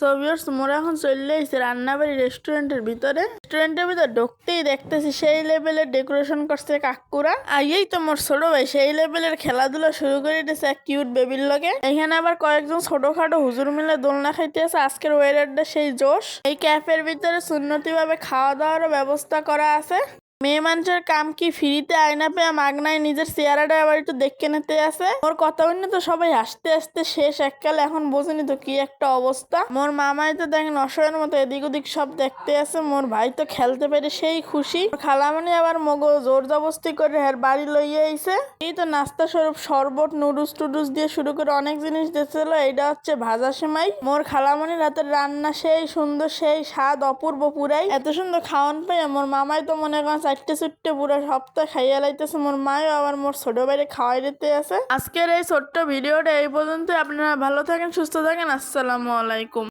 So viewers, মোরা এখন চলে এসেছি রান্নাবাড়ি রেস্টুরেন্টের ভিতরে। রেস্টুরেন্টের ভিতরে ঢুকতেই দেখতেছি সেই লেভেলের ডেকোরেশন করছে কাকুরা। আর এই তো মোর ছোট ভাই সেই লেভেলের খেলাধুলা শুরু করে দিয়েছে এক কিউট বেবির লগে। এখানে আবার কয়েকজন ছোটখাটো হুজুর মিলে দোলনা খাইতে আছে। আজকের ওয়েদারটা সেই জোশ। এই ক্যাফের ভিতরে সুন্নতি ভাবে খাওয়া দাওয়ারও ব্যবস্থা করা আছে। মেয়ে মানুষের কাম কি ফ্রিতে আয়না পেয়ে মাগনায় নিজের চেহারাটা আবার একটু দেখে নিতে আছে। ওর কথা বললে তো সবাই হাসতে হাসতে শেষ এককালে। এখন বোঝেনি তো কি একটা অবস্থা। মোর মামাই তো দেখেন অসহায়ের মতো এদিক ওদিক সব দেখতে আছে। মোর ভাই তো খেলতে পেরে সেই খুশি। খালামণি আবার মগো জোর জবস্তি করে হের বাড়ি লইয়ে আইছে। এই তো নাস্তা স্বরূপ শরবত নুডলস টুডলস দিয়ে শুরু করে অনেক জিনিস দিয়েছিল। এইটা হচ্ছে ভাজা সেমাই। মোর খালামণির হাতের রান্না সেই সুন্দর, সেই স্বাদ অপূর্ব পুরাই। এত সুন্দর খাওয়ান পেয়ে মোর মামাই তো মনে করেন চারটে চুট্টে পুরো সপ্তাহ খাইয়া লাইতেছে। মোর মায়ও আবার মোর ছোট বাইরে খাওয়াই দিতে আছে। আজকের এই ছোট্ট ভিডিওটা এই পর্যন্ত। আপনারা ভালো থাকেন, সুস্থ থাকেন। আসসালামু আলাইকুম।